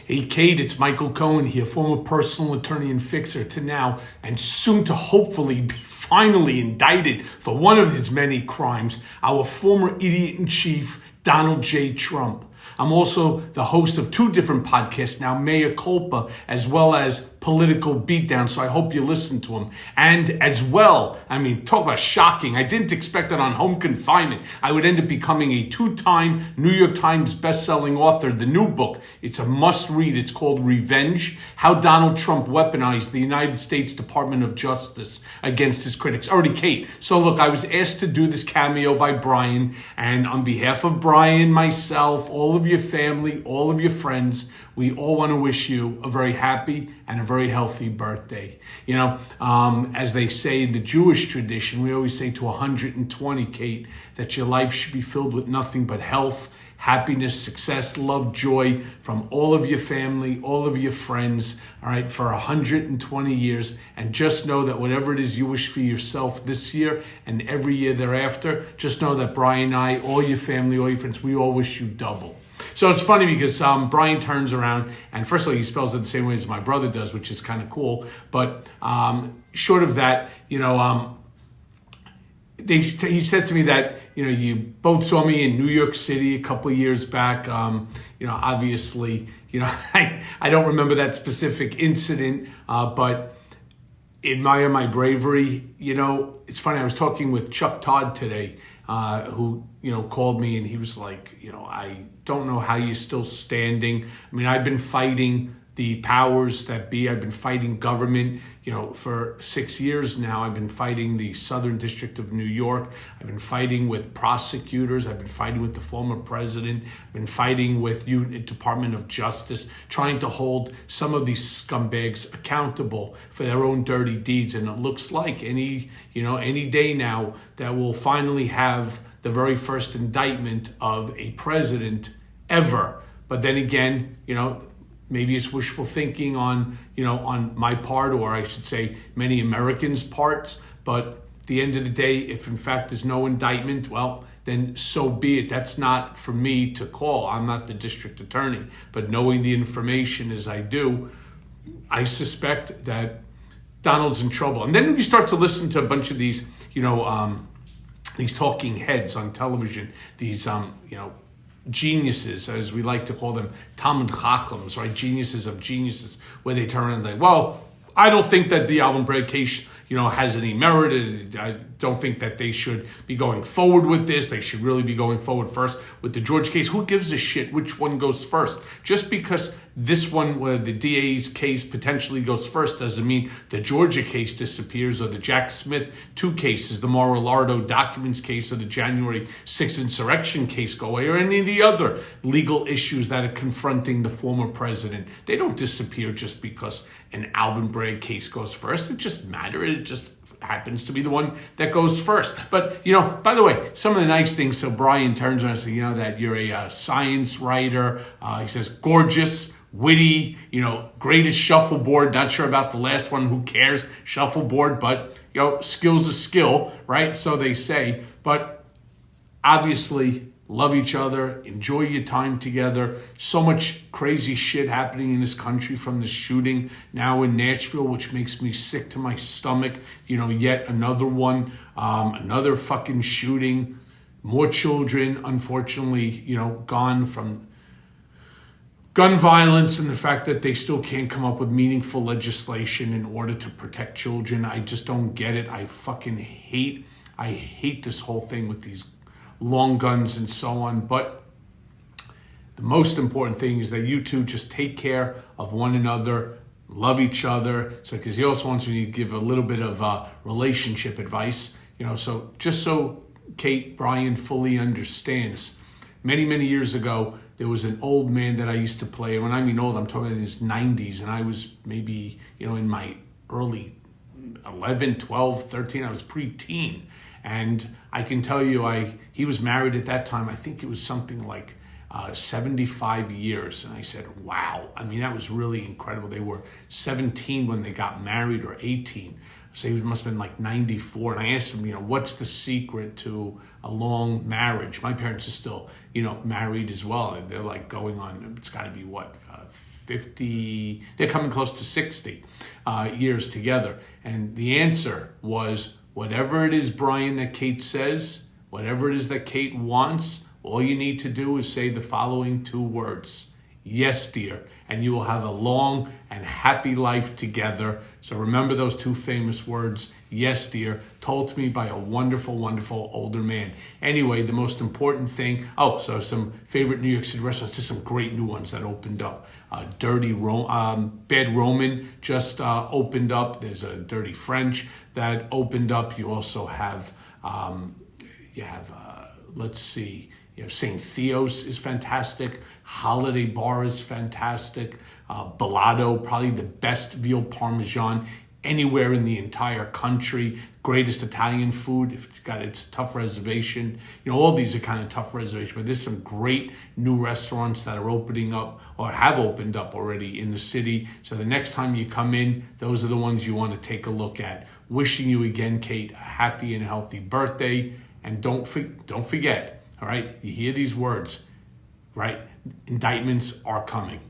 Hey, Kate, it's Michael Cohen here, former personal attorney and fixer to now, and soon to hopefully be finally indicted for one of his many crimes, our former idiot-in-chief, Donald J. Trump. I'm also the host of two different podcasts now, Mea Culpa, as well as Political Beatdown, so I hope you listen to them. And as well, talk about shocking. I didn't expect that on home confinement I would end up becoming a two-time New York Times best-selling author. The new book, it's a must-read. It's called Revenge: How Donald Trump Weaponized the United States Department of Justice Against His Critics. Already, Kate. So look, I was asked to do this cameo by Brian, and on behalf of Brian, myself, all of your family, all of your friends, we all want to wish you a very happy and a very healthy birthday. As they say in the Jewish tradition, we always say to 120, Kate, that your life should be filled with nothing but health, happiness, success, love, joy from all of your family, all of your friends, all right, for 120 years. And just know that whatever it is you wish for yourself this year and every year thereafter, just know that Brian and I, all your family, all your friends, we all wish you double. So it's funny because Brian turns around and first of all, he spells it the same way as my brother does, which is kind of cool. But short of that, he says to me that, you both saw me in New York City a couple of years back. Obviously, I don't remember that specific incident, but admire my bravery. It's funny. I was talking with Chuck Todd today, who, called me and he was like, I don't know how you're still standing. I've been fighting the powers that be. I've been fighting government, for 6 years now. I've been fighting the Southern District of New York. I've been fighting with prosecutors. I've been fighting with the former president. I've been fighting with the Department of Justice, trying to hold some of these scumbags accountable for their own dirty deeds. And it looks like any day now that we'll finally have the very first indictment of a president ever. But then again, maybe it's wishful thinking on my part, or I should say many Americans' parts. But at the end of the day, if in fact there's no indictment, well, then so be it. That's not for me to call. I'm not the district attorney. But knowing the information as I do, I suspect that Donald's in trouble. And then we start to listen to a bunch of these, these talking heads on television, these, geniuses, as we like to call them, Talmud Chachams, right? Geniuses of geniuses, where they turn around and well, I don't think that the Alvin Bragg case, has any merit. I don't think that they should be going forward with this. They should really be going forward first with the George case. Who gives a shit which one goes first? Just because this one, where the DA's case potentially goes first, doesn't mean the Georgia case disappears, or the Jack Smith 2 cases, the Mar-a-Lago documents case, or the January 6th insurrection case go away, or any of the other legal issues that are confronting the former president. They don't disappear just because an Alvin Bragg case goes first. It just matters. It just happens to be the one that goes first. But, by the way, some of the nice things, so Brian turns around and says, that you're a science writer. He says, gorgeous, witty, greatest shuffleboard. Not sure about the last one. Who cares? Shuffleboard, but, skill's a skill, right? So they say. But obviously, love each other, enjoy your time together. So much crazy shit happening in this country, from the shooting now in Nashville, which makes me sick to my stomach. Yet another one, another fucking shooting. More children, unfortunately, gone from gun violence, and the fact that they still can't come up with meaningful legislation in order to protect children. I just don't get it. I hate this whole thing with these long guns and so on. But the most important thing is that you two just take care of one another, love each other. So, because he also wants me to give a little bit of relationship advice, so just so Kate, Brian fully understands. Many, many years ago, there was an old man that I used to play. When I mean old, I'm talking in his 90s, and I was maybe, in my early 11, 12, 13, I was pre-teen. And I can tell you, he was married at that time. I think it was something like 75 years. And I said, wow. That was really incredible. They were 17 when they got married, or 18. So he must have been like 94. And I asked him, what's the secret to a long marriage? My parents are still, married as well. They're like going on, it's got to be 50, they're coming close to 60 years together. And the answer was, whatever it is, Brian, that Kate says, whatever it is that Kate wants, all you need to do is say the following 2 words. Yes, dear. And you will have a long and happy life together. So remember those 2 famous words, yes, dear, told to me by a wonderful, wonderful older man. Anyway, the most important thing, so some favorite New York City restaurants, there's some great new ones that opened up. Bad Roman just opened up. There's a Dirty French that opened up. You also have, let's see, St. Theo's is fantastic. Holiday Bar is fantastic. Bellado, probably the best veal parmesan anywhere in the entire country. Greatest Italian food. If it's a tough reservation. All these are kind of tough reservations, but there's some great new restaurants that are opening up or have opened up already in the city. So the next time you come in, those are the ones you want to take a look at. Wishing you again, Kate, a happy and healthy birthday. And don't forget, all right, you hear these words, right? Indictments are coming.